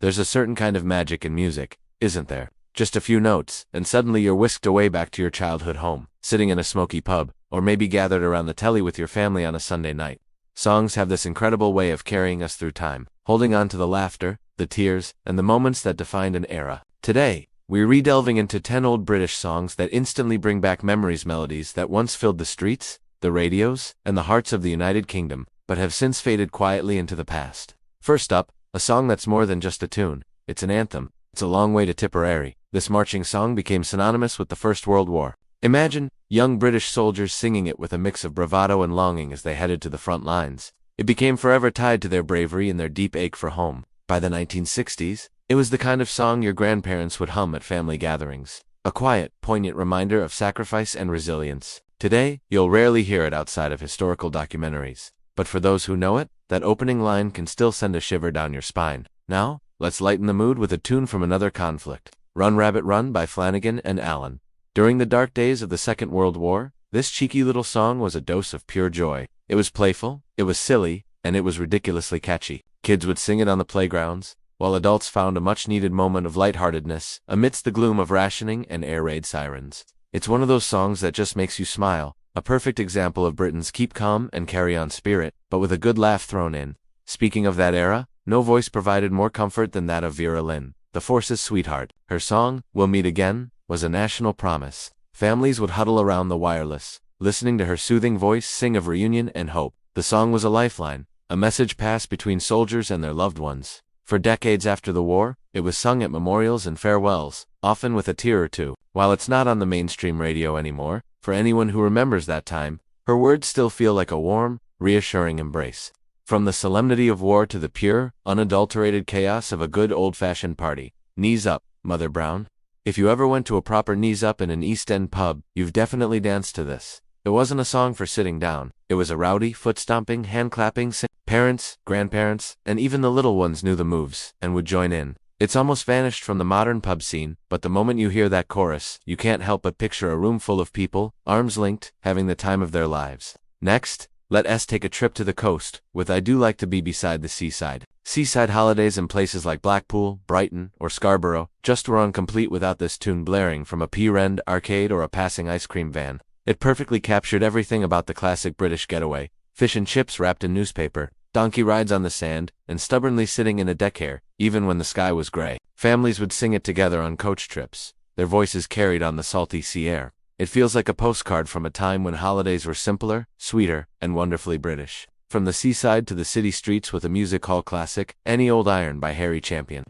There's a certain kind of magic in music, isn't there? Just a few notes, and suddenly you're whisked away back to your childhood home, sitting in a smoky pub, or maybe gathered around the telly with your family on a Sunday night. Songs have this incredible way of carrying us through time, holding on to the laughter, the tears, and the moments that defined an era. Today, we're re-delving into 10 old British songs that instantly bring back melodies that once filled the streets, the radios, and the hearts of the United Kingdom, but have since faded quietly into the past. First up, a song that's more than just a tune. It's an anthem. It's a long way to Tipperary. This marching song became synonymous with the First World War. Imagine young British soldiers singing it with a mix of bravado and longing as they headed to the front lines. It became forever tied to their bravery and their deep ache for home. By the 1960s, it was the kind of song your grandparents would hum at family gatherings. A quiet, poignant reminder of sacrifice and resilience. Today, you'll rarely hear it outside of historical documentaries. But for those who know it, that opening line can still send a shiver down your spine. Now, let's lighten the mood with a tune from another conflict. Run Rabbit Run by Flanagan and Allen. During the dark days of the Second World War, this cheeky little song was a dose of pure joy. It was playful, it was silly, and it was ridiculously catchy. Kids would sing it on the playgrounds, while adults found a much-needed moment of lightheartedness amidst the gloom of rationing and air raid sirens. It's one of those songs that just makes you smile, a perfect example of Britain's keep calm and carry on spirit, but with a good laugh thrown in. Speaking of that era, no voice provided more comfort than that of Vera Lynn, the force's sweetheart. Her song, We'll Meet Again, was a national promise. Families would huddle around the wireless, listening to her soothing voice sing of reunion and hope. The song was a lifeline, a message passed between soldiers and their loved ones. For decades after the war, it was sung at memorials and farewells, often with a tear or two. While it's not on the mainstream radio anymore, for anyone who remembers that time, her words still feel like a warm, reassuring embrace. From the solemnity of war to the pure, unadulterated chaos of a good old-fashioned party. Knees up, Mother Brown. If you ever went to a proper knees up in an East End pub, you've definitely danced to this. It wasn't a song for sitting down. It was a rowdy, foot-stomping, hand-clapping sing. Parents, grandparents, and even the little ones knew the moves, and would join in. It's almost vanished from the modern pub scene, but the moment you hear that chorus, you can't help but picture a room full of people, arms linked, having the time of their lives. Next, let us take a trip to the coast, with I Do Like to Be Beside the Seaside. Seaside holidays in places like Blackpool, Brighton, or Scarborough just were incomplete without this tune blaring from a P-Rend arcade or a passing ice cream van. It perfectly captured everything about the classic British getaway: fish and chips wrapped in newspaper, donkey rides on the sand, and stubbornly sitting in a deck chair, even when the sky was gray. Families would sing it together on coach trips, their voices carried on the salty sea air. It feels like a postcard from a time when holidays were simpler, sweeter, and wonderfully British. From the seaside to the city streets with a music hall classic, Any Old Iron by Harry Champion.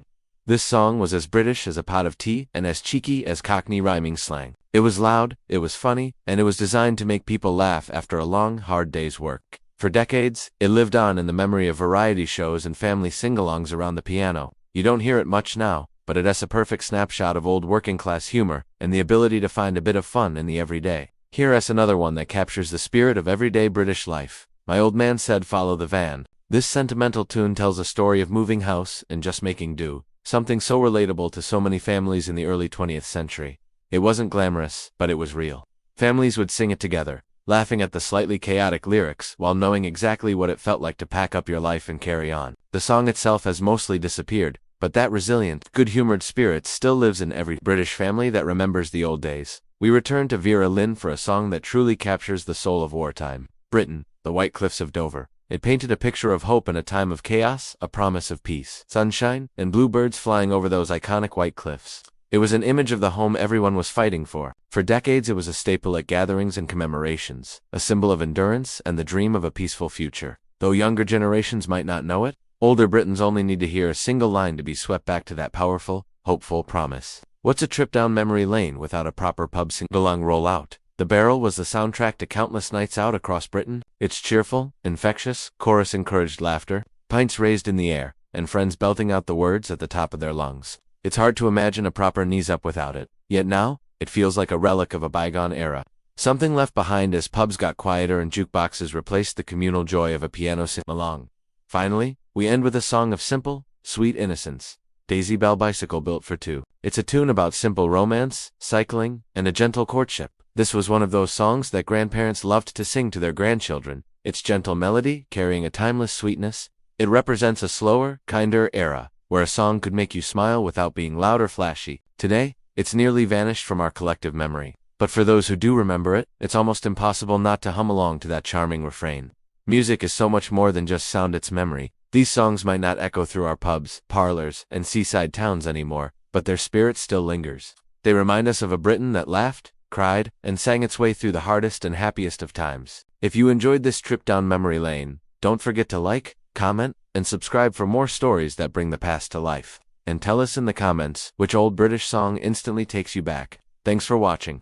This song was as British as a pot of tea and as cheeky as Cockney rhyming slang. It was loud, it was funny, and it was designed to make people laugh after a long, hard day's work. For decades, it lived on in the memory of variety shows and family singalongs around the piano. You don't hear it much now, but it has a perfect snapshot of old working-class humor and the ability to find a bit of fun in the everyday. Here's another one that captures the spirit of everyday British life. My Old Man Said Follow the Van. This sentimental tune tells a story of moving house and just making do, something so relatable to so many families in the early 20th century. It wasn't glamorous, but it was real. Families would sing it together, laughing at the slightly chaotic lyrics while knowing exactly what it felt like to pack up your life and carry on. The song itself has mostly disappeared, but that resilient, good-humored spirit still lives in every British family that remembers the old days. We return to Vera Lynn for a song that truly captures the soul of wartime. Britain, the White Cliffs of Dover. It painted a picture of hope in a time of chaos, a promise of peace, sunshine, and bluebirds flying over those iconic white cliffs. It was an image of the home everyone was fighting for. For decades it was a staple at gatherings and commemorations, a symbol of endurance and the dream of a peaceful future. Though younger generations might not know it, older Britons only need to hear a single line to be swept back to that powerful, hopeful promise. What's a trip down memory lane without a proper pub sing-along rollout? The Barrel was the soundtrack to countless nights out across Britain. Its cheerful, infectious chorus encouraged laughter, pints raised in the air, and friends belting out the words at the top of their lungs. It's hard to imagine a proper knees up without it. Yet now, it feels like a relic of a bygone era. Something left behind as pubs got quieter and jukeboxes replaced the communal joy of a piano sing-along. Finally, we end with a song of simple, sweet innocence. Daisy Bell Bicycle Built for Two. It's a tune about simple romance, cycling, and a gentle courtship. This was one of those songs that grandparents loved to sing to their grandchildren. Its gentle melody, carrying a timeless sweetness, it represents a slower, kinder era, where a song could make you smile without being loud or flashy. Today, it's nearly vanished from our collective memory. But for those who do remember it, it's almost impossible not to hum along to that charming refrain. Music is so much more than just sound, it's memory. These songs might not echo through our pubs, parlors, and seaside towns anymore, but their spirit still lingers. They remind us of a Britain that laughed, cried, and sang its way through the hardest and happiest of times. If you enjoyed this trip down memory lane, don't forget to like, comment, and subscribe for more stories that bring the past to life. And tell us in the comments which old British song instantly takes you back. Thanks for watching.